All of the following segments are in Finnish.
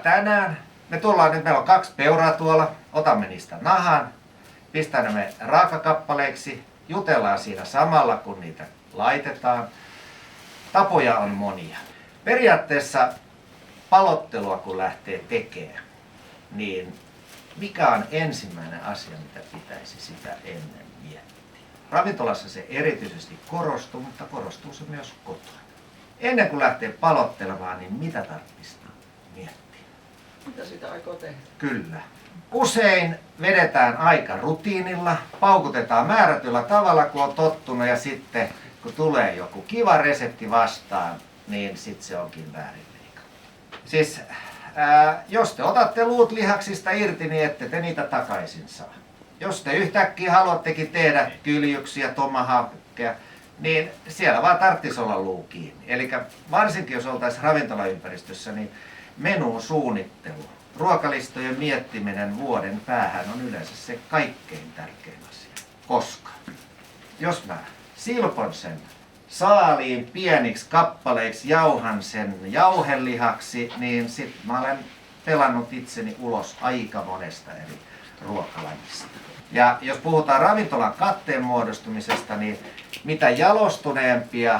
tänään me tullaan nyt, meillä on 2 peuraa tuolla, otamme niistä nahan, pistämme ne raakakappaleiksi, jutellaan siinä samalla kun niitä laitetaan. Tapoja on monia. Periaatteessa palottelua kun lähtee tekemään, niin mikä on ensimmäinen asia, mitä pitäisi sitä ennen miettiä? Ravintolassa se erityisesti korostuu, mutta korostuu se myös kotona. Ennen kuin lähtee palottelemaan, niin mitä tarvitsisi miettiä? Mitä sitä aikoo tehdä? Kyllä. Usein vedetään aika rutiinilla, paukutetaan määrätyllä tavalla, kun on tottunut, ja sitten kun tulee joku kiva resepti vastaan, niin sitten se onkin väärin leikattu. Siis jos te otatte luut lihaksista irti, niin ette te niitä takaisin saa. Jos te yhtäkkiä haluattekin tehdä kyljyksiä, tomahawkia, niin siellä vaan tarvitsisi olla luu kiinni. Eli varsinkin jos oltaisiin ravintolaympäristössä, niin menun suunnittelu, ruokalistojen miettiminen vuoden päähän on yleensä se kaikkein tärkein asia. Koska jos mä silpon sen saaliin pieniksi kappaleiksi, jauhan sen jauhelihaksi, niin sit mä olen pelannut itseni ulos aika monesta eri ruokalajista. Ja jos puhutaan ravintolan katteen muodostumisesta, niin mitä jalostuneempia,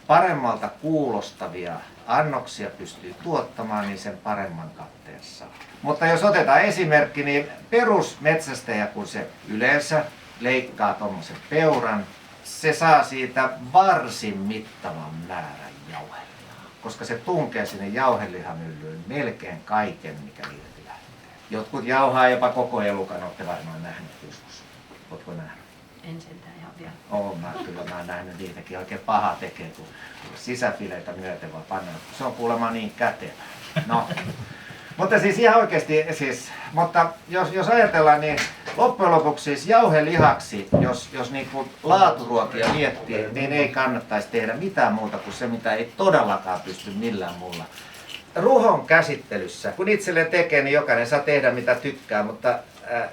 paremmalta kuulostavia annoksia pystyy tuottamaan, niin sen paremman katteen saa. Mutta jos otetaan esimerkki, niin perusmetsästäjä, kun se yleensä leikkaa tuommoisen peuran, se saa siitä varsin mittavan määrän jauhelihaa, koska se tunkee sinne jauhelihamyllyyn melkein kaiken, mikä irti lähtee. Jotkut jauhaa jopa koko elukan, olette varmaan nähneet joskus. Oletko nähnyt? En sentään ihan vielä. Kyllä mä oon nähnyt niitäkin, oikein paha tekee, kun sisäfileitä myöten vaan pannaan. Se on kuulemma niin kätevä. No. Mutta siis ihan oikeasti, mutta jos ajatellaan, niin loppujen lopuksi siis jauhelihaksi, jos niin kuin laaturuokia miettii, niin ei kannattaisi tehdä mitään muuta kuin se, mitä ei todellakaan pysty millään muulla. Ruhon käsittelyssä, kun itselleen tekee, niin jokainen saa tehdä mitä tykkää, mutta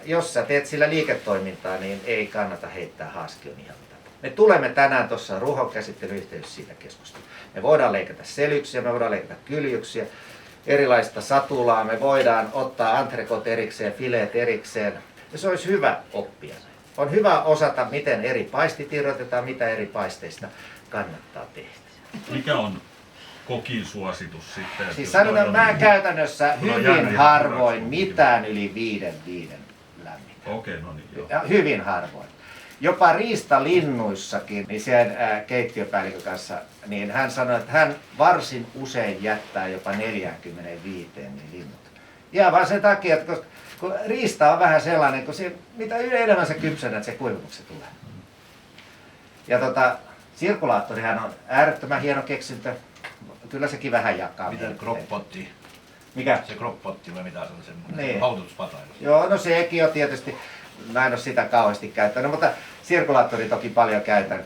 jos sä teet sillä liiketoimintaa, niin ei kannata heittää haaskion ihan mitä. Me tulemme tänään tuossa ruhon käsittelyyhteydessä siitä keskustelua. Me voidaan leikata selyksiä, me voidaan leikata kyljyksiä, erilaista satulaa, me voidaan ottaa entrecôte erikseen, fileet erikseen. Ja se olisi hyvä oppia. On hyvä osata, miten eri paistit irrotetaan, mitä eri paisteista kannattaa tehdä. Mikä on kokin suositus sitten? Siis sanotaan, mä käytännössä hyvin harvoin mitään yli 5 lämmitän. Okei, no niin, joo. Ja hyvin harvoin. Jopa riistalinnuissakin, niin sen keittiöpäällikön kanssa, niin hän sanoi, että hän varsin usein jättää jopa 45 niin linnut. Ja vaan sen takia, että kun riista on vähän sellainen, kun se, mitä enemmän se kypsennät, se kuivuksi se tulee. Ja sirkulaattorihan on äärettömän hieno keksintö. Kyllä sekin vähän jakaa. Mitä crock-potti? Mikä? Se crock-potti vai mitä se on semmoinen? Niin. Haututuspataili. Joo, no sekin on tietysti. Mä en ole sitä kauheasti käyttänyt, mutta sirkulaattori toki paljon käytän.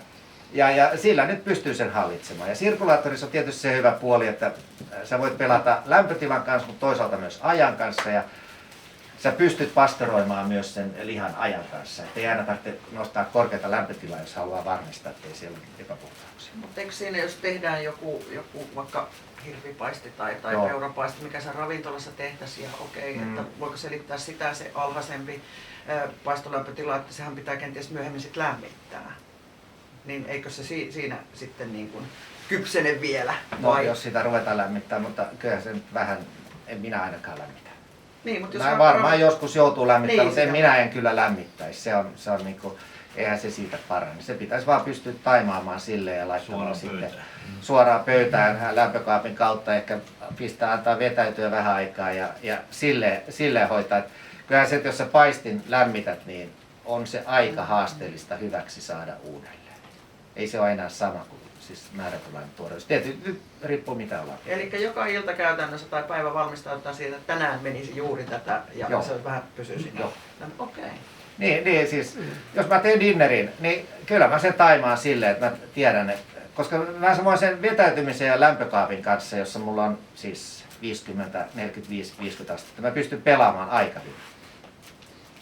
Ja sillä nyt pystyy sen hallitsemaan. Ja sirkulaattorissa on tietysti se hyvä puoli, että sä voit pelata lämpötilan kanssa, mutta toisaalta myös ajan kanssa. Ja sä pystyt pastoroimaan myös sen lihan ajan kanssa. Että ei aina tarvitse nostaa korkeata lämpötilaa, jos haluaa varmistaa, ettei siellä ole epäpuhtauksia. Mutta eikö siinä, jos tehdään joku vaikka hirvipaisti tai peurapaisti, mikä se ravintolassa tehtäisiin, ja että voiko selittää sitä se alhaisempi paistolämpötila, että sehän pitää kenties myöhemmin sit lämmittää. Niin eikö se siinä sitten niin kuin kypsene vielä? No jos sitä ruvetaan lämmittää, mutta kyllä se vähän, en minä ainakaan lämmitä. Niin, mutta jos varmaan joskus joutuu lämmittämään, niin, mutta minä en kyllä lämmittäisi. Se on niinku, eihän se siitä parane. Se pitäisi vaan pystyä taimaamaan silleen ja laittamaan sitten suoraan pöytään lämpökaapin kautta, ehkä antaa vetäytyä vähän aikaa ja silleen hoitaa. Kyllähän se, että jos sä paistin lämmität, niin on se aika haasteellista hyväksi saada uudelleen. Ei se ole enää sama kuin siis määrätynlainen tuoreus. Tietysti nyt riippuu mitä ollaan. Eli joka ilta käytännössä tai päivä valmistaudutaan siitä, että tänään menisi juuri tätä ja Joo. se vähän pysyy siinä. Okei. Niin siis, jos mä teen dinnerin, niin kyllä mä sen taimaan silleen, että mä tiedän, että, koska mä samoin sen vetäytymisen ja lämpökaapin kanssa, jossa mulla on siis 50, 45, 50 astetta, mä pystyn pelaamaan aika hyvin.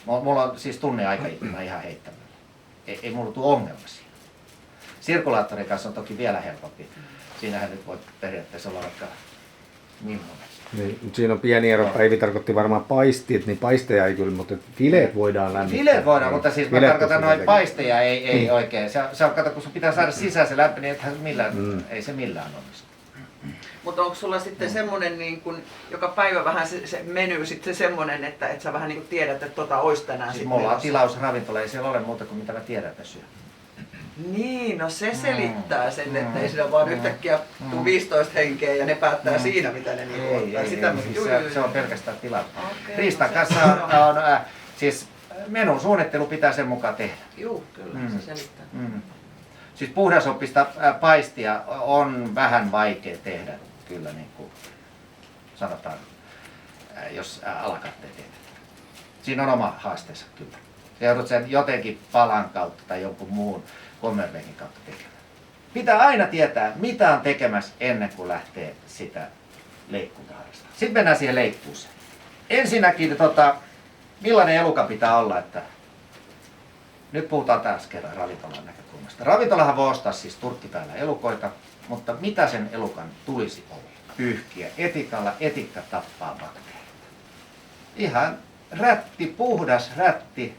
Mulla on siis tunne aikaikkuna ihan heittämällä. Ei mulla tule ongelma siinä. Sirkulaattorin kanssa on toki vielä helpompi. Siinähän nyt voi periaatteessa olla vaikka millainen. Niin, mutta siinä on pieni ero. Päivi tarkoitti varmaan paisteet, niin paisteja ei kyllä, mutta fileet voidaan lämmittää. Fileet voidaan, mutta siis mä tarkoitan noin pysyy paisteja ei oikein. Se on, kato, kun sun pitää saada sisään se lämpi, niin ei se millään onnistu. Mutta onko sulla sitten semmoinen, niin kun, joka päivä vähän se menu sitten semmoinen, että et sä vähän niin kun tiedät, että olisi tänään Siis sitten mulla on menossa? tilausravintola, ei siellä ole muuta kuin mitä mä tiedän, että syö. Niin, no se selittää sen, että ei siinä vaan yhtäkkiä tuu 15 henkeä ja ne päättää siinä, mitä ne niinku ottaa. Se on pelkästään tilaus. Okei, Riistan no kanssa on siis menun suunnittelu pitää sen mukaan tehdä. Juu, kyllä, se selittää. Siis puhdasoppista paistia on vähän vaikea tehdä, kyllä niin kuin sanotaan, jos alakatte teet. Siinä on oma haasteensa kyllä. Se joudut sen jotenkin palan kautta tai jonkun muun kommervenkin kautta tekemään. Pitää aina tietää, mitä on tekemässä ennen kuin lähtee sitä leikkuuta harrastamaan. Sitten mennään siihen leikkuuseen. Ensinnäkin, millainen eluka pitää olla, että nyt puhutaan taas kerran ravintolan näkökulmasta. Ravintolahan voi ostaa siis turkki päällä elukoita, mutta mitä sen elukan tulisi olla? Pyyhkiä etikalla, etikka tappaa bakteerit. Ihan rätti, puhdas rätti,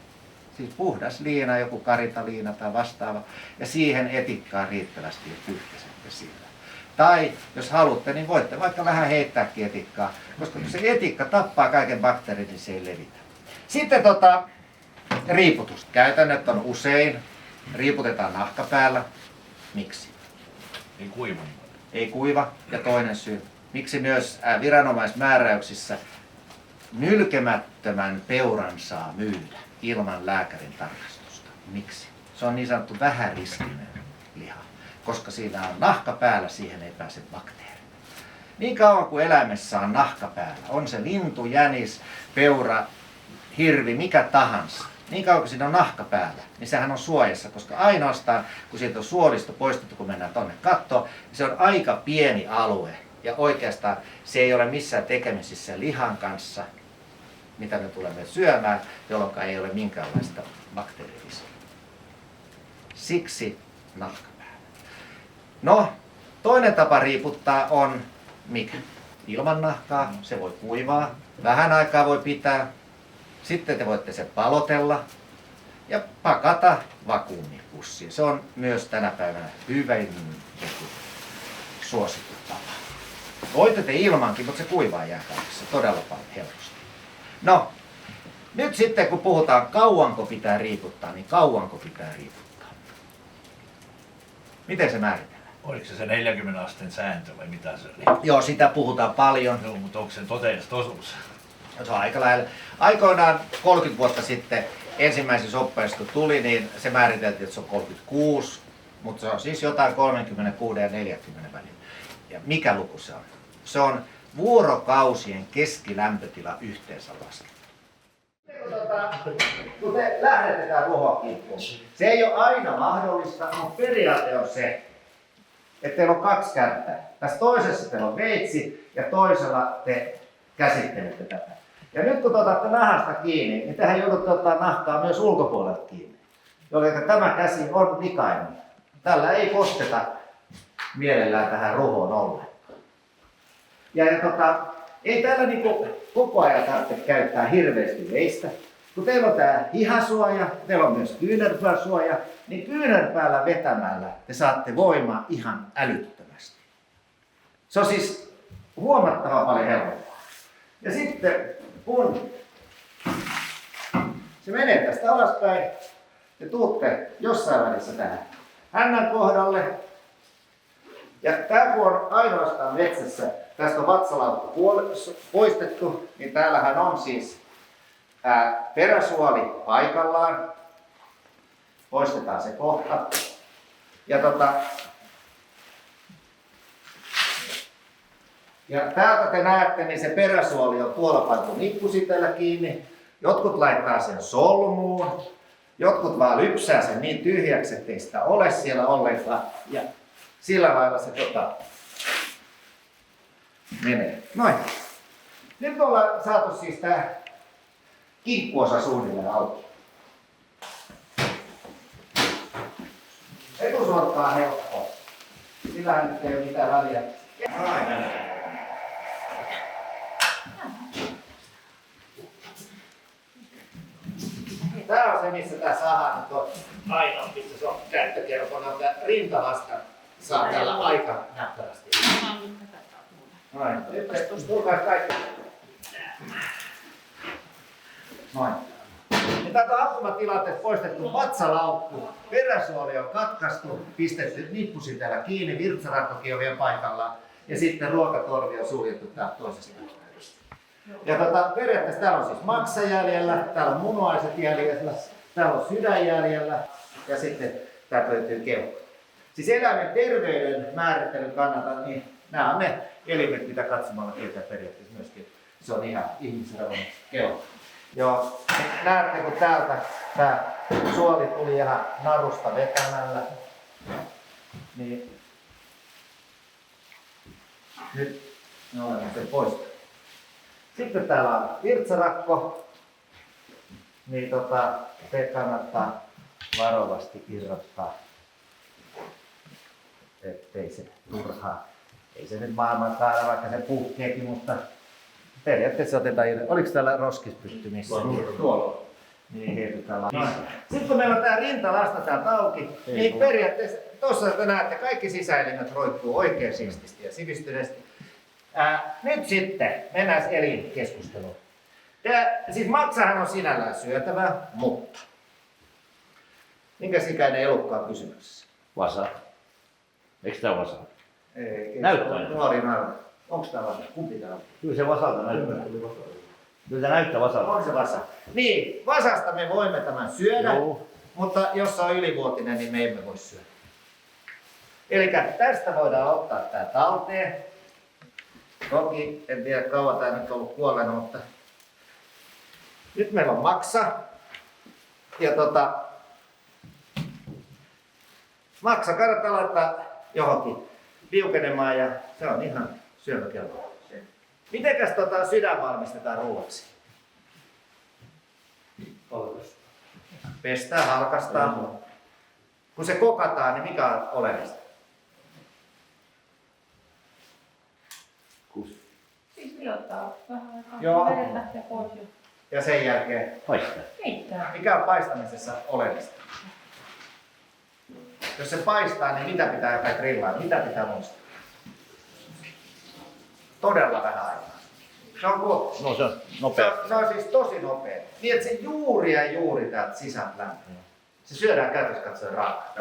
siis puhdas liina, joku karitaliina tai vastaava, ja siihen etikkaa riittävästi ja pyyhkäsette sillä. Tai jos haluatte, niin voitte vaikka vähän heittääkin etikkaa, koska kun se etikka tappaa kaiken bakteerin, niin se ei levitä. Sitten riiputus. Käytännöt on usein, riiputetaan nahka päällä. Miksi? Ei kuiva. Ei kuiva. Ja toinen syy. Miksi myös viranomaismääräyksissä nylkemättömän peuran saa myydä ilman lääkärin tarkastusta? Miksi? Se on niin sanottu vähäriskinen liha, koska siinä on nahka päällä, siihen ei pääse bakteeri. Niin kauan kuin eläimessä on nahka päällä, on se lintu, jänis, peura, hirvi, mikä tahansa, niin kauan kuin siinä on nahka päällä, niin sehän on suojassa, koska ainoastaan kun siitä on suolisto poistettu, kun mennään tonne kattoon, niin se on aika pieni alue. Ja oikeastaan se ei ole missään tekemisissä lihan kanssa, mitä me tulemme syömään, jolloin ei ole minkäänlaista bakteeririskiä. Siksi nahka päällä. No, toinen tapa riiputtaa on mikä? Ilman nahkaa, se voi kuivaa, vähän aikaa voi pitää. Sitten te voitte sen palotella ja pakata vakuumipussiin. Se on myös tänä päivänä hyvin suosittu tapa. Voitte te ilmankin, mutta se kuivaa jääkaapissa todella paljon helposti. No, nyt sitten kun puhutaan kauanko pitää riiputtaa, niin kauanko pitää riiputtaa? Miten se määritellään? Oliko se 40 asteen sääntö vai mitä se oli? Joo, sitä puhutaan paljon. Joo, mutta onko se totuus? Se on aika lähellä. Aikoinaan 30 vuotta sitten ensimmäisissä oppeissa kun tuli, niin se määriteltiin, että se on 36, mutta se on siis jotain 36 ja 40 välillä. Ja mikä luku se on? Se on vuorokausien keskilämpötila yhteensä laskettu. Kun te lähdette tähän ruohonkimppuun, se ei ole aina mahdollista, mutta periaate on se, että teillä on 2 kärtää. Tässä toisessa teillä on veitsi ja toisella te käsittelette tätä. Ja nyt kun te otatte nahasta kiinni, niin tehän joudutte ottaa nahkaa myös ulkopuolelta kiinni. Jolloin tämä käsi on likainen. Tällä ei kosketa mielellään tähän ruhoon ollenkaan. Ja ei täällä niinku koko ajan tarvitse käyttää hirveästi veistä. Kun teillä on tää hihasuoja, teillä on myös kyynärpääsuoja, niin kyynärpäällä vetämällä te saatte voimaa ihan älyttömästi. Se on siis huomattavan paljon helpompaa. Ja sitten kun se menee tästä alaspäin, te tuutte jossain välissä tähän hännän kohdalle. Ja tää kun on ainoastaan metsässä, tästä on vatsalaukku poistettu, niin täällähän on siis peräsuoli paikallaan. Poistetaan se kohta. Ja täältä te näette, niin se peräsuoli on tuolla pantu nippusitellä kiinni. Jotkut laittaa sen solmuun. Jotkut vaan lypsää sen niin tyhjäksi, ettei sitä ole siellä ollenkaan. Ja sillä lailla se menee. Noin. Nyt ollaan saatu siis tää kinkkuosa suunnilleen auki. Etusorkkaa helppoa. Sillä nyt ei ole mitään väliä. Tää on se, missä tää saha nyt on ainoa, missä se on käyttökelpoinen. Tää rintalasta saa tällä aika näppärästi. Noin. Nyt tulkaa kaikki. Noin. Ja täältä on ampumatilanteessa poistettu vatsalaukku. Peräsuoli on katkaistu, pistetty nippusi täällä kiinni, virtsarakkokin on vielä paikallaan. Ja sitten ruokatorvi on suljettu täältä toisesta. Ja periaatteessa täällä on siis maksa jäljellä, täällä on munuaiset jäljellä, täällä on sydän jäljellä ja sitten täältä löytyy keuhko. Siis eläimen terveyden määrittelyn kannalta, niin nämä on ne elimet, mitä katsomalla tietää periaatteessa myöskin. Se on ihan ihmisarvon keuhko. Joo, näette kun täältä tää suoli tuli ihan narusta vetämällä, niin nyt me olemme sen poistaneet. Sitten täällä on virtsarakko, niin se kannattaa varovasti irrottaa, ettei se turhaa. Ei se nyt maailman kaada, vaikka se puhkeekin, mutta periaatteessa otetaan irti. Oliko täällä roskispytty missä? Tuolla. Niin heitetään lailla. Sitten kun meillä on tää rintalasta täältä auki, niin periaatteessa tuossa te näette, kaikki sisäelimet roikkuu oikein siististi ja sivistyneesti. Nyt sitten mennään elinkeskusteluun. Siis maksahan on sinällään syötävä, mutta minkäs ikäinen elukka on kysymyksessä? Vasa. Eikö tää vasa? Ei, Näyttää. Nuori naru. Onko tää vasa? Kumpi tää on? Kyllä se vasalta näyttää. Kyllä se näyttää vasalta. On se vasa. Niin, vasasta me voimme tämän syödä, Joo. mutta jos se on ylivuotinen, niin me emme voi syödä. Eli tästä voidaan ottaa tää talteen. Toki en tiedä kauan tää nyt on ollut kuolleena, mutta nyt meillä on maksa. Ja maksa kannattaa laittaa johonkin liukenemaan ja se on ihan syömäkelpoinen. Mitenkäs sydän valmistetaan ruuaksi? Pestään, halkaistaan. Kun se kokataan, niin mikä on oleellista? Siis liottaa vähän aikaa. Joo. Vedet lähtee pois jo. Ja sen jälkeen, Paistaa. Keittää. mikä on paistamisessa oleellista? Jos se paistaa, niin mitä pitää tai grillaa? Mitä pitää muistaa? Todella vähän aikaa. Se on kuin No se on nopea. Se on siis tosi nopea. Niin, että se juuri ja juuri täältä sisältä lähtee. Se syödään käytössä katsoen raaka.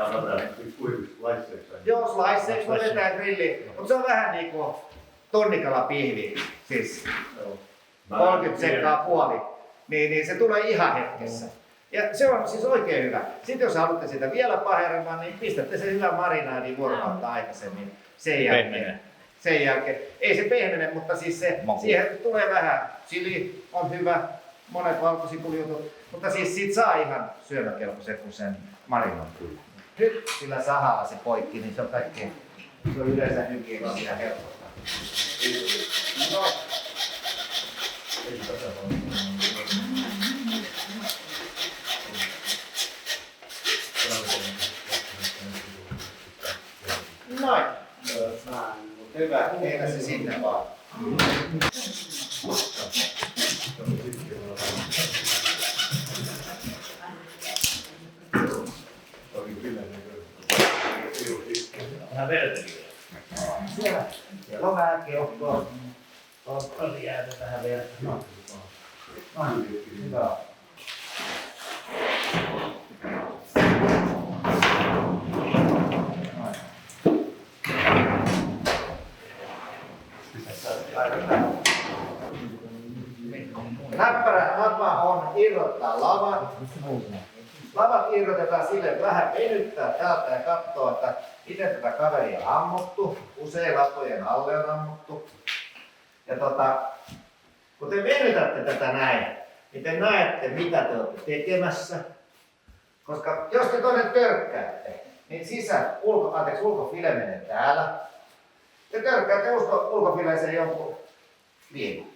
Joo, sliceiksi otetaan grilli, mutta se on vähän niin kuin tonnikala pihvi, siis 30 sekkaa puoli. Niin se tulee ihan hetkessä. Ja se on siis oikein hyvä. Sitten jos haluatte sitä vielä paheremman, niin pistätte sen hyvän marinaadiin vuorokautta aikaisemmin. Sen jälkeen. Ei se pehmene, mutta siis siihen tulee vähän. Chili on hyvä, monet valkosipulijutut, mutta siis siitä saa ihan syömäkelpoisen, kun sen marinoin. Nyt sillä sahalla se poikki, niin se on kaikkein, se on yleensä hygienisiä ja helpottaa. No. Noin. Hyvä, heitä se sinne vaan. Vähän verteliä. Siellä on vähän keuhkoa. On jäätä vähän verta. No. Hyvä. Näppärä tapa on irrottaa lavat. Lavat irrotetaan sille, että vähän venyttää täältä ja katsoo, että miten tätä kaveria on ammuttu. Usein lapojen alle on ammuttu. Ja kun te venytätte tätä näin, niin te näette, mitä te olette tekemässä. Koska jos te tuonne törkkäätte, niin ulkofile menee täällä. Te törkkäätte ulkofileeseen jonkun liimun.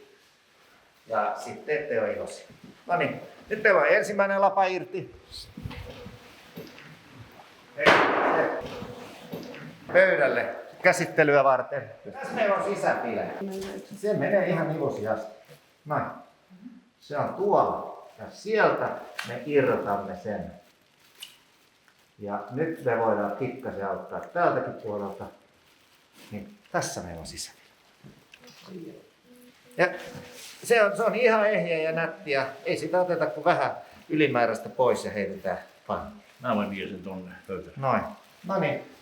Ja sitten te on iloisia. No niin, nyt teillä on ensimmäinen lapa irti. Pöydälle käsittelyä varten. Tässä meillä on sisäfile. Se menee ihan iloisesti. Noin. Se on tuolla. Ja sieltä me irrotamme sen. Ja nyt me voidaan pikkasen auttaa tältäkin puolelta. Niin tässä meillä on sisällä. Ja se on ihan ehjä ja nättiä. Ei sitä oteta kuin vähän ylimääräistä pois ja heitetään pannuun. Mä voin viedä sen tonne pöytään. Noin. No niin.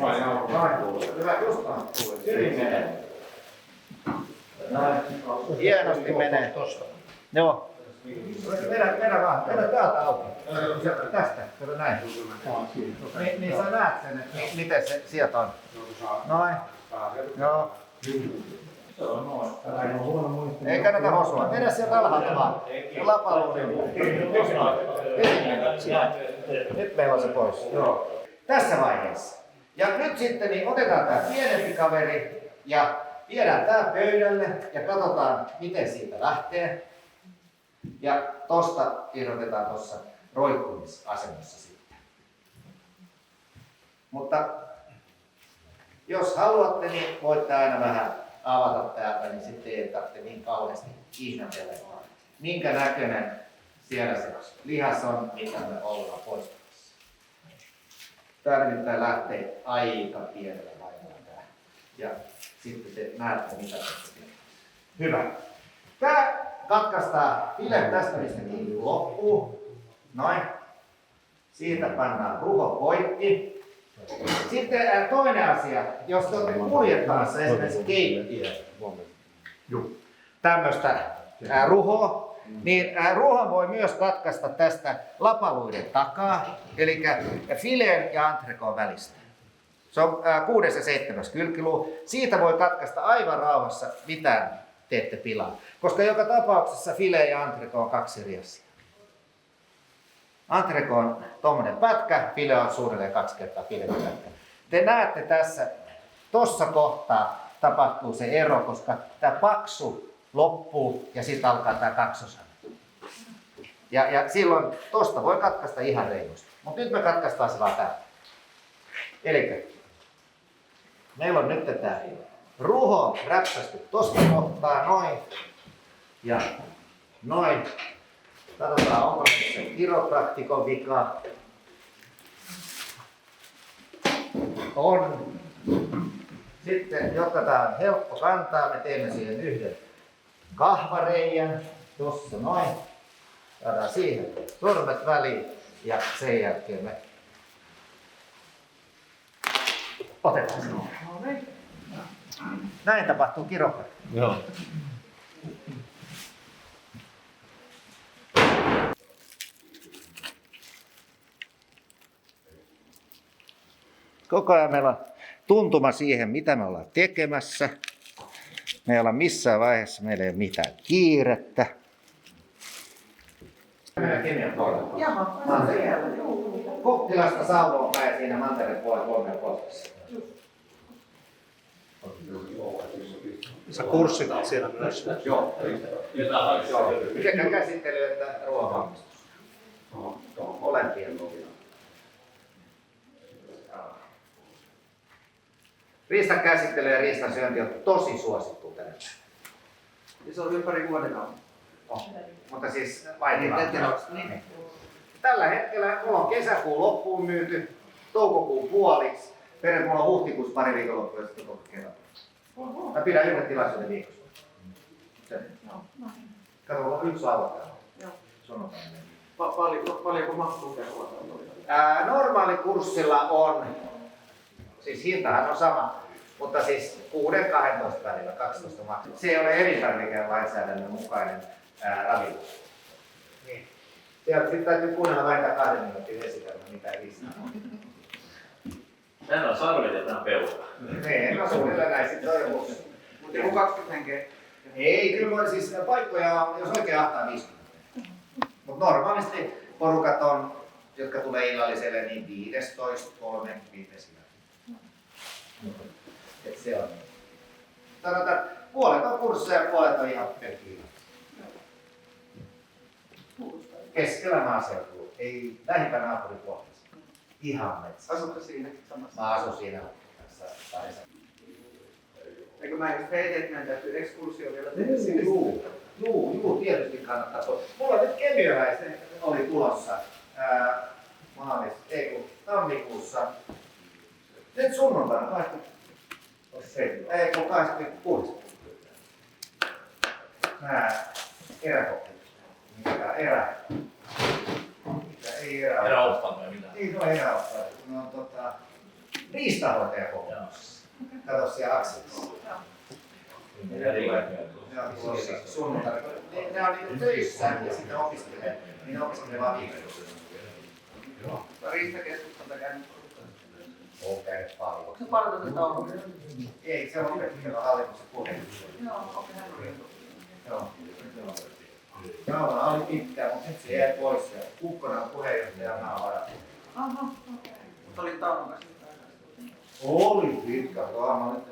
Noin. Hyvä, just on. Hyvin menee. Noin. Hienosti menee. Joo. Vedä vaan. Vedä täältä auki. Tästä. Kato näin. Niin sä näet sen, että miten se sieltä on. Noin. Joo. Ei kannata hosua. Vedä sieltä alhaalta vaan. Lapaluun. Nyt meillä on se pois. Joo. Tässä vaiheessa. Ja nyt sitten niin otetaan tämä pienempi kaveri ja viedään tämä pöydälle ja katsotaan miten siitä lähtee. Ja tosta irrotetaan tuossa roikkumisasennossa sitten. Mutta jos haluatte, niin voitte aina vähän avata täältä, niin sitten ei tarvitse niin kauheasti ihmetellä, minkä näköinen siellä se lihas on, mitä me ollaan poistamassa. Tämä nimittäin lähtee aika pienellä vaivalla tää. Ja sitten te näette, mitä tässä tekee. Hyvä. Tämä katkaistaan file tästä, mistä kiinni loppuu. Noin. Siitä pannaan ruho poikki. Sitten toinen asia, jos te olette kuljettamassa esimerkiksi keittiöön tämmöistä ruhoa, niin ruohon voi myös katkaista tästä lapaluiden takaa, eli fileen ja entrecoon välistä. Se on 6. ja 7. kylkiluu. Siitä voi katkaista aivan rauhassa, mitään teette pilaa. Koska joka tapauksessa filee ja entrecoon on 2 eri asiaa. Entrecote on tommonen pätkä, file on suunnilleen 2 kertaa filepätkä. Te näette tässä, tossa kohtaa tapahtuu se ero, koska tämä paksu loppuu ja sitten alkaa tämä kaksosainen. Ja silloin tosta voi katkaista ihan reilusti. Mutta nyt me katkaistaan se vaan täältä. Elikkä meillä on nyt tämä ruho räpsästy tosta kohtaa, noin ja noin. Katsotaan, onko se kiropraktikon vika. On. Sitten, jotta tämä on helppo kantaa, me teemme siihen yhden kahvareijän. Tuossa noin. Saadaan siihen sormet väliin ja sen jälkeen me otetaan se. Näin tapahtuu kiropraktikko. Joo. Koko ajan meillä on tuntuma siihen, mitä me ollaan tekemässä. Me ei olla missään vaiheessa, meillä ei ole mitään kiirettä. Koktilasta Sauvoon päin siinä Mantereen puolella 3,5. Sä kurssit siellä myös. Joo. Sekä käsittely että ruoanvalmistus. Molempia. Riistan käsittely ja riistan syönti on tosi suosittu tänä päivänä. Ja se on ympäri vuoden alla. Mutta siis vaihtelua. Niin. Tällä hetkellä mulla on kesäkuun loppuun myyty, toukokuun puoliksi. Mulla on huhtikuussa pari viikonloppua ja sitten koko kerran. Mä pidän yhden tilaisuuden viikossa. Kato, mulla on yksi lauantai. Paljonko mahtuu kerralla? Normaalikurssilla on, siis hintahan on sama, mutta siis 6-12 välillä 12 maksaa. Se ei ole elintarvikelainsäädännön mukainen ravinto. Niin. Siellä sitten täytyy kuunnella vähintään 2 minuutin esitelmä, mitä ei lisää. Täällä on sarvet ja tää on peura. Niin, no suunnilleen näin sitten on joku. Mutta joku 20 henkeä. Ei, kyllä voi siis paikkoja, jos oikein ahtaa 50. Mutta normaalisti porukat on, jotka tulee illalliselle, niin 15-30. Et se on. Sanotaan, puolet on kursseja ja puolet on ihan pelkkiä. Keskellä maaseutua, ei lähimpänä naapuripuolella. Ihan metsä. Asutko siinä samassa? Mä asun siinä Eikö mä just heitin, että meidän täytyy ekskursio vielä tehdä sinne? Juu, kannattaa. Mulla nyt Kemiöläisen oli tulossa tammikuussa. Nyt sunnuntaina 26. Nää eräkokkeet. Mikä erä? Mikä ei erä? Eräoppaat vai mitä? Niin, no eräoppaat. Ne on riistanhoitajakokemuksessa. Kato siellä Akselissa. Ne on tulossa sunnuntaina. Ne on niinku töissä ja sitten opiskelee. Niin ne opiskelee vaan viikossa. Riistakeskustalta käynyt. Okei, paljon. Onko se partotitauko? Ei, se on Pettilän hallituksen puheenjohtaja. Joo, okei, hän oli. Joo. Naula oli pitkään, mutta nyt se jäi pois. Ja Kukkonen on puheenjohtaja Naavara. Aha, okei. Mutta oli Taunon kanssa. Oli pitkä, tuohon nyt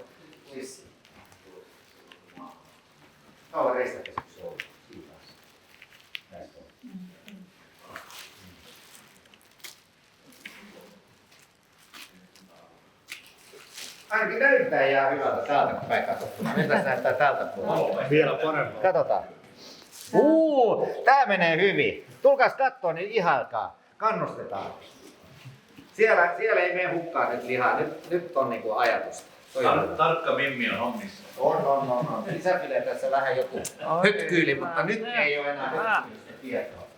olisi. Kauan reistakeskus oli. Siitä asti. Näistä on. Ainakin näyttää ihan hyvältä täältä päin katsottuna. Miltä se näyttää tältä puolelta? Vielä parempaa. Katsotaan. Tää menee hyvin. Tulkaas kattoo, niin ihailkaa. Kannustetaan. Siellä ei mene hukkaan nyt lihaa. Nyt on niinku ajatusta. Tarkka Mimmi on hommissa. On. Sisäfileen tässä vähän joku hötkyyli, mutta nyt ei ole enää hötkyylistä tietoa.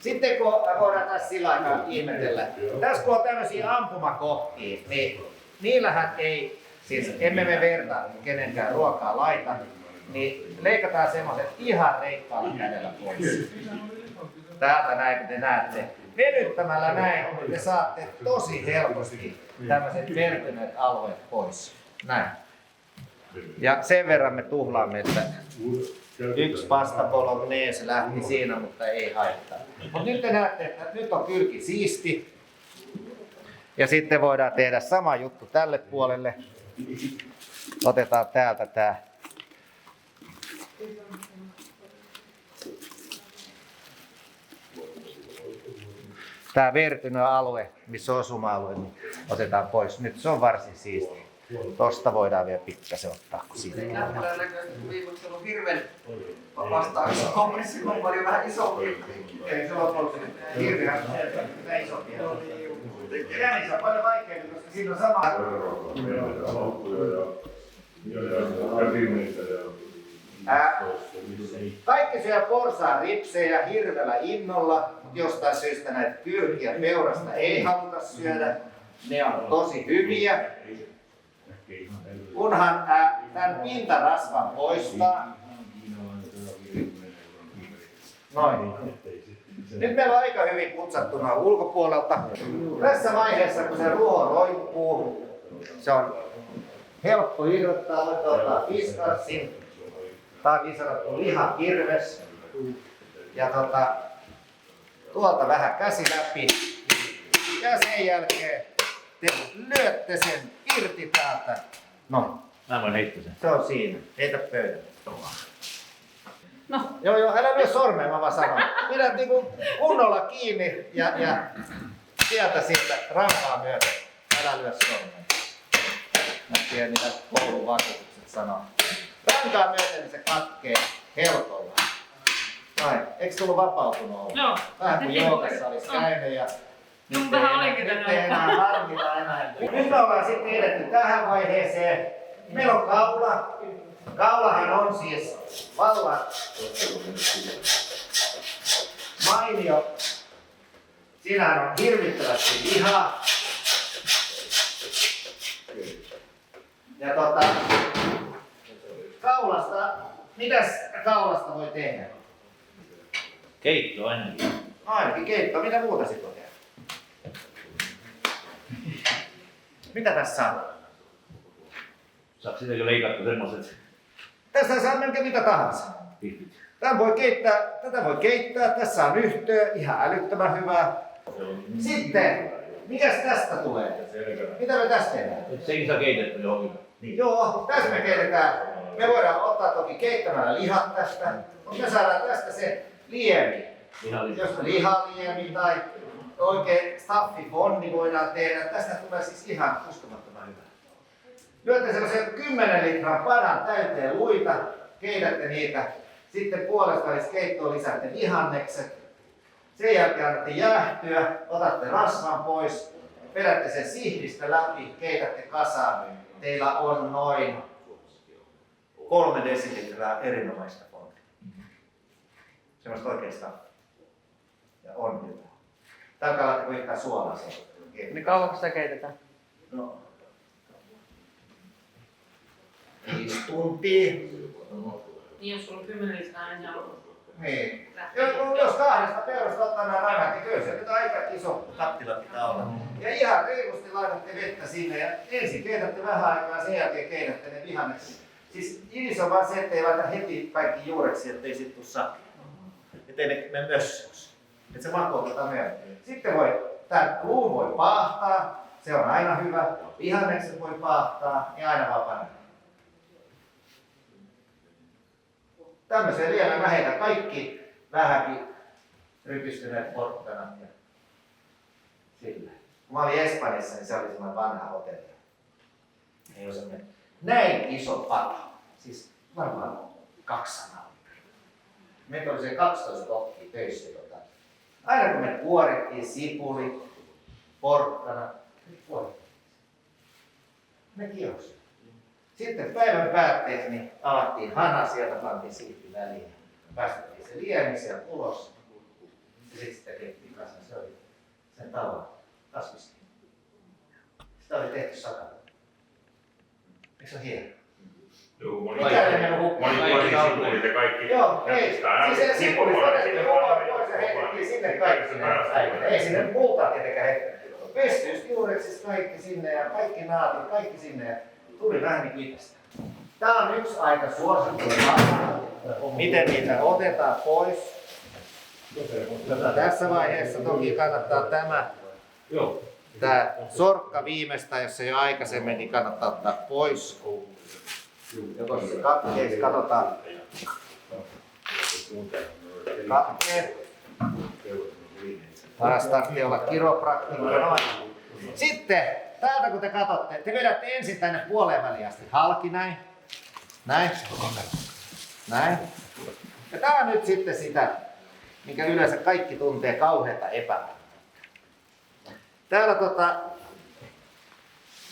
Sitten kun voidaan tässä sillä aikaa ihmetellä. Tässä kun on tämmöisiä ampumakohtia, niin niillähän ei, siis emme me vertaa kenenkään ruokaa laita, niin leikataan semmoiset ihan reikkaalla kädellä pois. Täältä näin, kun te näette. Venyttämällä näin, te saatte tosi helposti tämmöiset vertyneet alueet pois. Näin. Ja sen verran me tuhlaamme, että yksi pasta bolognese lähti siinä, mutta ei haittaa. Mutta nyt te näette, että nyt on kylki siisti. Ja sitten voidaan tehdä sama juttu tälle puolelle. Otetaan täältä tää. Tää vertynyt alue, missä on osuma-alue, niin otetaan pois. Nyt se on varsin siisti. Tosta voidaan vielä pikkasen ottaa. Se ei näyttää näköisesti, kun viimeksi on hirven vastaus hommissa, kun on paljon vähän isompi. Ei se ole ollut hirveän isompia. Jäänissä on paljon vaikeampi, koska siinä on sama. Kaikki syö porsaan ripsejä hirveällä innolla, mutta jostain syystä näitä kyrkiä peurasta ei haluta syödä. Ne on tosi hyviä. Kunhan tämän pintarasvan poistaa. Noin. Nyt meillä on aika hyvin putsattuna ulkopuolelta. Tässä vaiheessa, kun se ruoho roikkuu, se on helppo irrottaa. Voit ottaa fiskassin. Tää on niin sanottu lihakirves. Ja tuolta vähän käsi läpi. Ja sen jälkeen te lyötte sen irti täältä. Noin. Mä voin heittää sen. Se on siinä. Heitä pöydälle. No. Joo, älä lyö sormea, mä vaan sanon. Pidät niinku kunnolla kiinni ja sieltä rampaa myöten. Älä lyö sormea. Mä tiedän mitä koulun vakuutukset sanoo. Rankaa myöten, niin se katkee helpolla. Näin. Eikö tullut vapautunut olla? Joo. Vähän kuin joogassa olisi käynyt ja nyt vähän olikin nyt ei enää harmita enää. Nyt me ollaan sitten edetty tähän vaiheeseen. Meillä on kaula. Kaulahan on siis vallan mainio. Siinähän on hirvittävästi lihaa. Ja kaulasta, mitäs kaulasta voi tehdä? Keitto ainakin. Ainakin keitto. Mitä muuta sit voi tehdä? Mitä tässä on? Saako sitäkö leikattu semmoset Tässä saa melkein mitä tahansa. pihvit? Tätä voi keittää. Tässä on yhtöä. Ihan älyttömän hyvää. Sitten, mikäs tästä tulee? Mitä me tästä tehdään? Sekin saa keitetty johonkin. Niin, joo, tässä me keitetään. Me voidaan ottaa toki keittämällä lihat tästä. Mutta me saadaan tästä se liemi. Jos me lihaliemi tai oikein staffifonni voidaan tehdä. Tästä tulee siis ihan uskomattoman hyvä. Lyötte sellaisen 10 litran padan täyteen luita, keitätte niitä. Sitten puolesta välissä keittoon lisäätte vihannekset. Sen jälkeen annatte jäähtyä, otatte rasvan pois, vedätte sen sihdistä läpi, keitätte kasaan. Teillä on noin 3 desilitraa erinomaista fondia. Semmoista oikeastaan. Ja on hyvä. Täällä laittako yhtään suolaa sen? Niin kauanko sitä keitetään? No. 5 tuntia. Niin jos sulla on 10 litraa ennen alkuun. Niin. Jos 2 peurasta ottaa nämä rannat, niin kyllä se nyt aika iso kattila pitää olla. Ja ihan reilusti laitatte vettä sinne ja ensin keitätte vähän aikaa, sen jälkeen keitätte ne vihannekset. Siis idis on vaan se, ettei laita heti kaikki juureksi, ettei sit tuu sakea. Ettei ne mene mössöksi. Et se maku ottaa myöhemmin. Sitten tän luun voi paahtaa, se on aina hyvä. Vihannekset voi paahtaa, niin aina vaan panna. Tämmöiseen vielä mä heitän kaikki vähänkin rypistyneet porkkanat ja sillä. Kun mä olin Espanjassa, niin se oli semmoinen vanha hotelli. Ei ole semmoinen näin iso pata. Siis varmaan 200. Meitä oli se 12 kokkia töissä. Aina kun me kuorittiin sipulit, porkkana, ne kioksi. Sitten päivän päätteeksi niin avattiin hana, sieltä pantiin siipi väliin. Päästettiin se liemi sieltä ulos. Ja sitten sitä keittiin kasan. Se oli sen tavan kasvisti. Sitä oli tehty 100 vuotta. Eikö se ole hieno? Joo, Monisipulit ja kaikki. Joo, ei. Siis se sipulit otettiin luovan pois ja heitettiin sinne kaikki sinne. Ei sinne multaa tietenkään heitetty. Pestyys juureksista kaikki sinne ja kaikki naatit, kaikki sinne. Ja tuli vähän niin kuin itsestä. Tää on yksi aika suosittu miten niitä otetaan pois. Tässä vaiheessa toki kannattaa tämä sorkka viimeistä, jos ei ole aikaisemmin, niin kannattaa ottaa pois. Joko se katkeeksi, katsotaan. Katkeet. Paras tarvitsee olla kiropraktikko. Noin. Sitten, täältä kun te katsotte, te vedätte ensin tänne puoleen väliin asti halki näin. Näin. Näin. Ja tää on nyt sitten sitä, mikä yleensä kaikki tuntee kauheata epävarmuutta.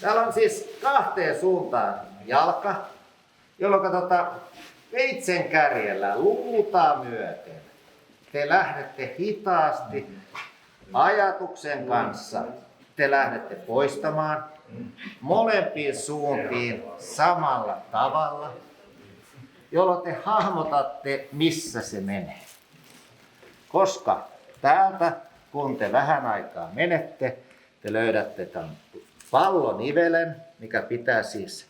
Täällä on siis 2 suuntaan jalka, jolloin veitsen kärjellä luutaa myöten te lähdette hitaasti ajatuksen kanssa. Te lähdette poistamaan molempiin suuntiin samalla tavalla, jolloin te hahmotatte, missä se menee. Koska täältä, kun te vähän aikaa menette, te löydätte tämän pallonivelen, mikä pitää siis,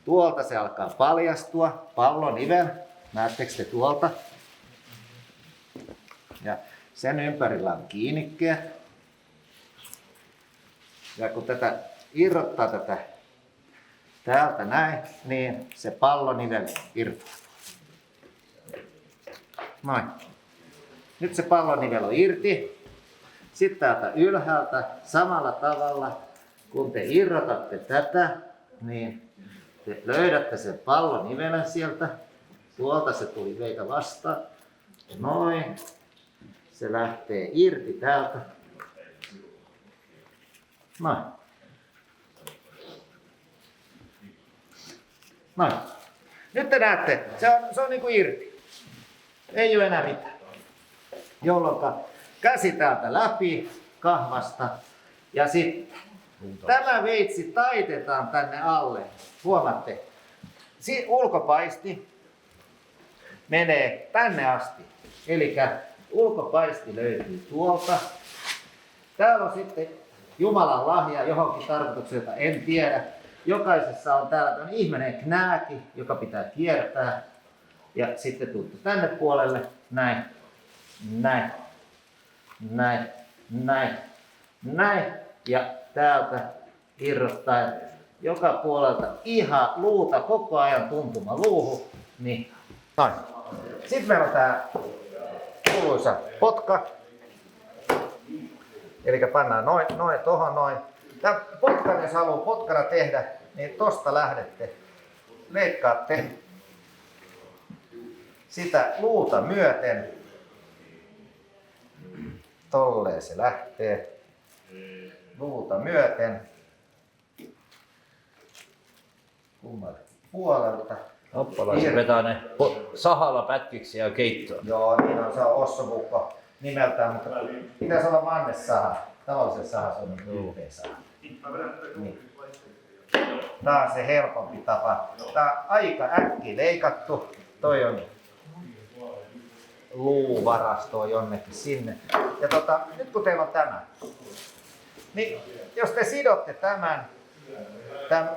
tuolta se alkaa paljastua, pallonivel, näettekö te tuolta? Ja sen ympärillä on kiinnikkeet. Ja kun tätä irrottaa tätä täältä näin, niin se pallonivel irtoaa. Noin. Nyt se pallonivel on irti. Sitten täältä ylhäältä samalla tavalla, kun te irrotatte tätä, niin te löydätte sen pallonivelen sieltä. Tuolta se tuli meitä vastaan. Noin. Se lähtee irti täältä. Noin. Noin. Nyt te näette, se on niin kuin irti. Ei ole enää mitään. Jolloin käsi täältä läpi kahvasta ja sitten tämä veitsi taitetaan tänne alle. Huomaatte, ulkopaisti menee tänne asti. Eli ulkopaisti löytyy tuolta. Täällä on sitten Jumalan lahja johonkin tarkoitukseen, jota en tiedä. Jokaisessa on täällä ihminen knääki, joka pitää kiertää. Ja sitten tuutte tänne puolelle, näin, näin, näin, näin, näin. Ja täältä irrottaen joka puolelta ihan luuta koko ajan tuntuma luuhu. Niin, noin. Sitten meillä on tää kuuluisa potka. Eli pannaan noin tohon noin. Tämä potkan, jos haluaa potkana tehdä, niin tosta lähdette, leikkaatte sitä luuta myöten. Tolleen se lähtee. Luuta myöten. Kummallekin puolelta. Hoppala, se vetää ne sahalla pätkiksi ja keittoon. Joo, niin on, se on ossovukko nimeltään, mutta pitäisi olla mannesaha. Tavallisen saha se on niin yhteensaha. Niin. Tää on se helpompi tapa. Tää on aika äkkiä leikattu. Toi on luuvarastoa jonnekin sinne. Ja nyt kun teillä on tämä, niin jos te sidotte tämän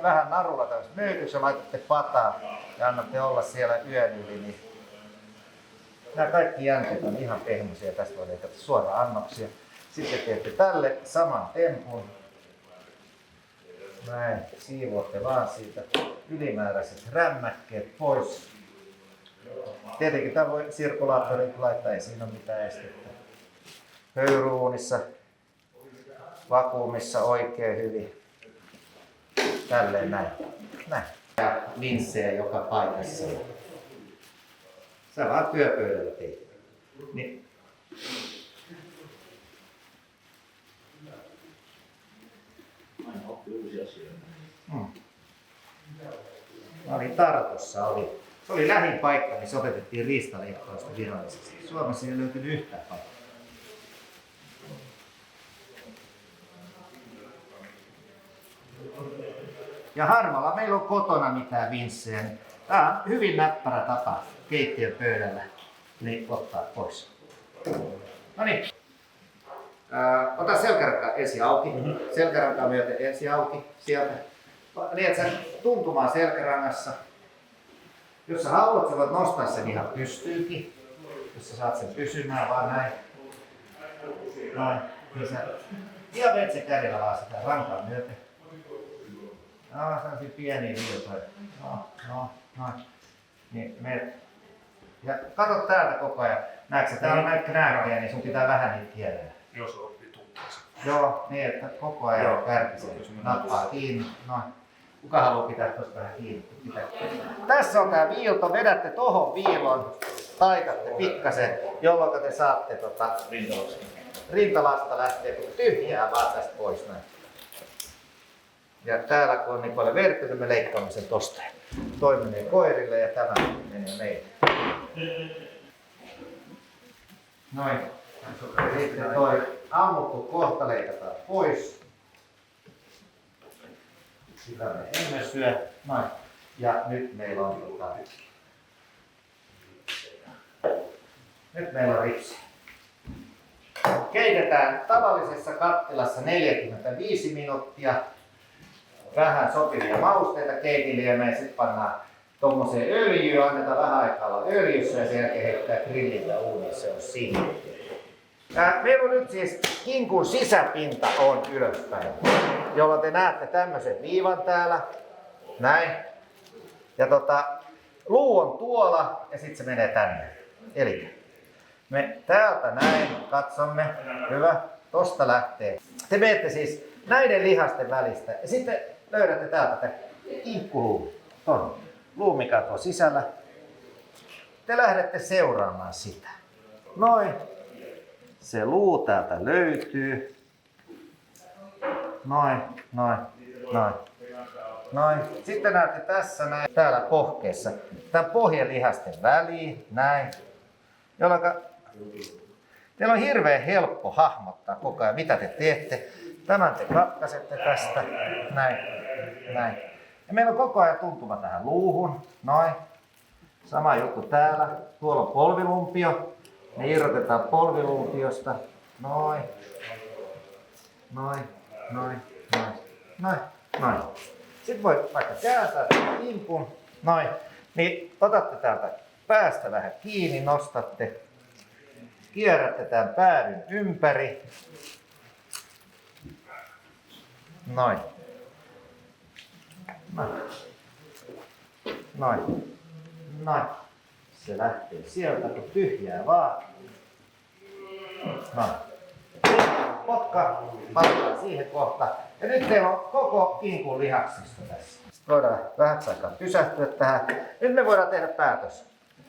vähän narulla tämmöistä möykyssä, laitatte pataa ja annatte olla siellä yön yli, niin nämä kaikki jänteet on ihan pehmoisia. Tästä voi leikata suoraan annoksia. Sitten teette tälle saman tempun. Näin, siivoatte vaan siitä ylimääräiset rämmäkkeet pois. Tietenkin tämä voi sirkulaattoriin laittaa, ei siinä ole mitään estettä. Höyryuunissa, vakuumissa oikein hyvin. Tälleen näin. Näin. Ja linssejä joka paikassa. Sä vaan työpöydällä teit. Niin. Mä olin Tartussa, se oli lähin paikka, niin se opetettiin riistaleikkausta virallisesti. Suomessa ei löytynyt yhtään paikkaa. Ja harvalla meillä on kotona mitään vinssejä. Niin tää on hyvin näppärä tapa keittiön pöydällä niin ottaa pois. No niin. Ota selkäranka ensin auki. Selkärankaa myöten ensin auki sieltä. Niin, että sä tuntumaan selkärangassa. Jos sä haluat, sä voit nostaa sen ihan pystyykin. Jos sä saat sen pysymään vaan näin. Noin. Niin sä ihan veet sen kädellä vaan sitä rankaa myöten. No, sellaisia pieniä viiltoja. No. Niin, meet. Ja kato täältä koko ajan. Näetkö sä, täällä on näitä knääkkejä, niin sun pitää vähän niitä kielellä. Jos oppii tunteessa. Joo, niin että koko ajan kärkisee. Nappaa kiinni. Noin. Kuka haluaa pitää tuosta vähän kiinni? Tässä on tää viilto. Vedätte tohon viilon. Taitatte pikkasen, jolloin te saatte rintalasta lähteä tyhjää vaan tästä pois näin. Ja täällä kun on niin paljon vertynyt, me leikkaamme sen tosta. Toi menee koirille ja tämä menee meille. Noin. Sitten toi ammuttu kohta leikataan pois. Sitä me emme syö. Noin. Ja nyt meillä on nyt meillä on ripsi. Keitetään tavallisessa kattilassa 45 minuuttia. Vähän sopivia mausteita keitiliemeen, sitten pannaan tuommoiseen öljyyn, annetaan vähän aikaa olla öljyssä ja sen jälkeen heittää grillillä uuniin, se on siinä. Meillä on nyt siis kinkun sisäpinta on ylöspäin, jolloin te näette tämmöisen viivan täällä, näin. Ja luu on tuolla ja sitten se menee tänne. Eli me täältä näin katsomme, hyvä, tosta lähtee. Te menette siis näiden lihasten välistä ja sitten löydätte täältä kinkkuluun, ton luu mikä on sisällä. Te lähdette seuraamaan sitä. Noin. Se luu täältä löytyy. Noin. Sitten näette tässä näin, täällä pohkeessa, tämän pohjelihasten väliin, näin. Jolloin teillä on hirveän helppo hahmottaa koko ajan, mitä te teette. Tämän te katkaisette tästä, näin. Ja meillä on koko ajan tuntuma tähän luuhun, noin. Sama juttu täällä. Tuolla on polvilumpio. Me irrotetaan polvilumpiosta, noin. Sitten voi vaikka kääntää tämän kimpun, noin. Niin otatte täältä päästä vähän kiinni, nostatte. Kierrätte tämän päädyn ympäri. Noin. Se lähtee sieltä, kun tyhjää vaan. Noin. Potka, palataan siihen kohtaan. Ja nyt teillä on koko kinkun lihaksisto tässä. voidaan vähäksi aikaa pysähtyä tähän. Nyt me voidaan tehdä päätös.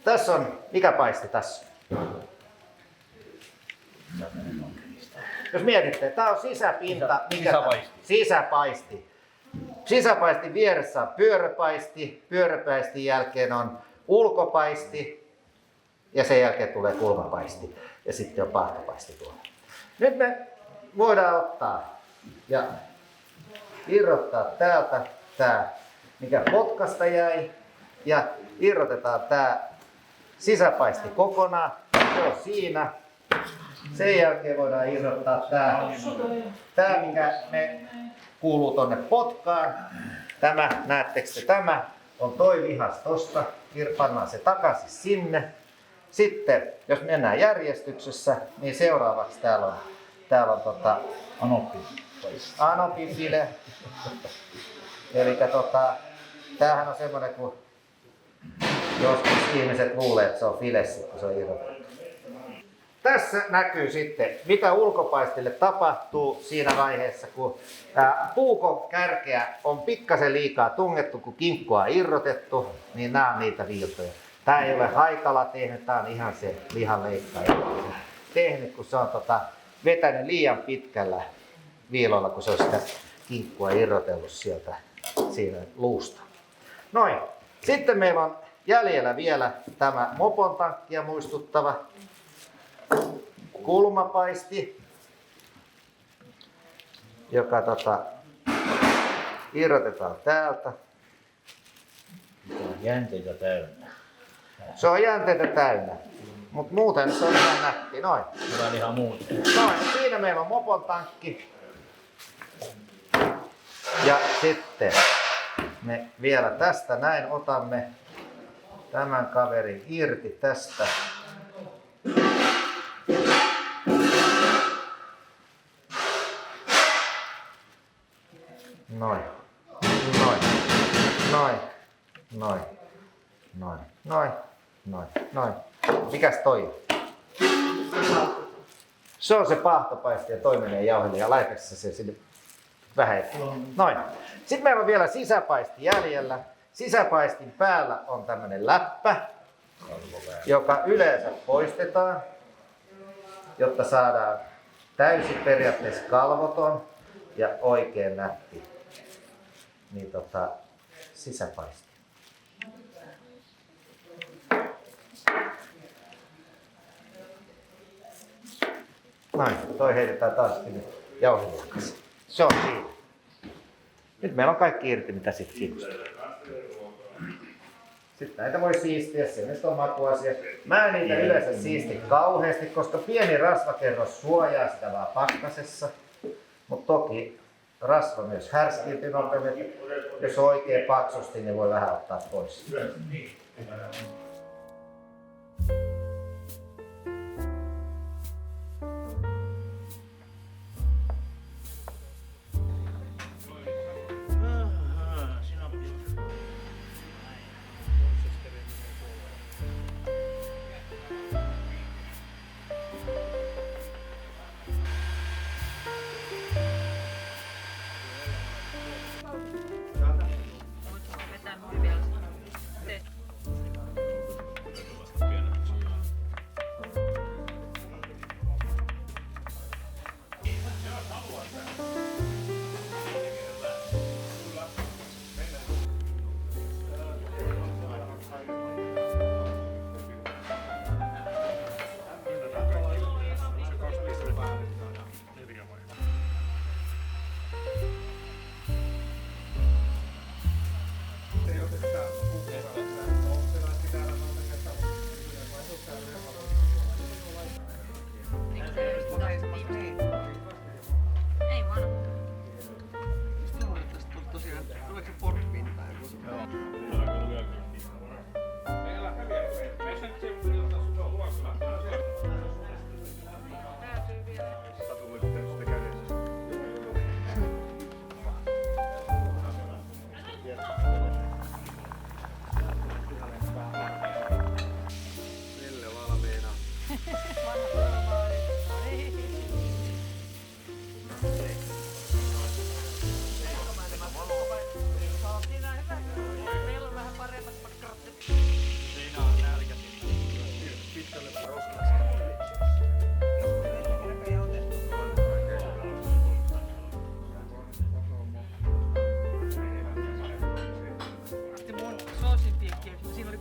Tässä on, mikä paisti tässä? Jos mietitte, tämä on sisäpinta, sisäpaisti. Sisäpaistin vieressä on pyöröpaisti, pyöröpaistin jälkeen on ulkopaisti ja sen jälkeen tulee kulmapaisti ja sitten on pahtopaisti tuolla. Nyt me voidaan ottaa ja irrottaa täältä tämä, mikä potkasta jäi, ja irrotetaan tämä sisäpaisti kokonaan. Se on siinä. Sen jälkeen voidaan irrottaa tämä mikä me kuuluu tonne potkaan. Tämä, näettekö te, tämä on toi lihas tosta. Pannaan se takaisin sinne. Sitten, jos mennään järjestyksessä, niin seuraavaksi täällä on anopifile. Eli tämähän on semmoinen, kun joskus ihmiset luulee, että se on filessi, kun se on irrotettu. Tässä näkyy sitten, mitä ulkopaistille tapahtuu siinä vaiheessa, kun puukon kärkeä on pikkasen liikaa tungettu, kun kinkkua on irrotettu, niin nämä on niitä viiltoja. Tämä ei ole haikala tehnyt, tämä on ihan se lihanleikkaaja tehnyt, kun se on vetänyt liian pitkällä viilolla, kun se on sitä kinkkua irrotellut sieltä siinä luusta. Noin. Sitten meillä on jäljellä vielä tämä mopon tankkia muistuttava kulmapaisti, joka irrotetaan täältä. Jänteitä täynnä. Se on jänteitä täynnä, mutta muuten se on ihan nätti. Noin. Hyvä ihan muuten. Noin, siinä meillä on mopon tankki. Ja sitten me vielä tästä näin otamme tämän kaverin irti tästä. Noin. Noin. Noin. Noin. Noin. Noin. Noin. Noin. Mikäs toi on? Se on se pahtopaisti ja toi menee jauhelle ja laitassa se sinne vähän eteen. Noin. Sitten meillä on vielä sisäpaisti jäljellä. Sisäpaistin päällä on tämmönen läppä, joka yleensä poistetaan, jotta saadaan täysin periaatteessa kalvoton ja oikein nätti niin sisäpaisti. Näin, toi heitetään taas sinne jauhelihakassa. Se on siinä. Nyt meillä on kaikki irti, mitä sitten kiinnostaa. Sitten näitä voi siistiä, se nyt on makuasia. Mä en niitä yleensä siisti kauheasti, koska pieni rasvakerros suojaa sitä vaan pakkasessa. Mutta toki rasva myös härskiytyy nopeammin. Jos on oikein paksusti, niin voi vähän ottaa pois.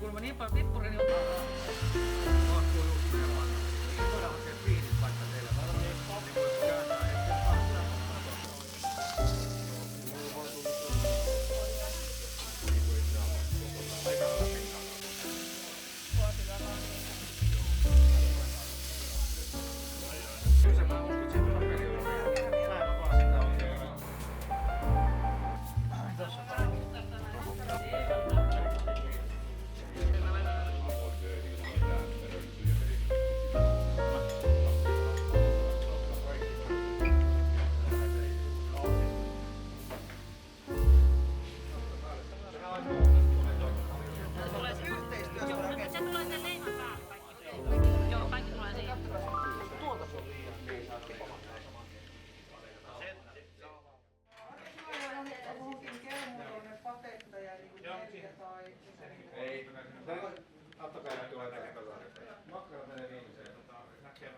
kuulemma niin paljon pippuri, niin otetaan.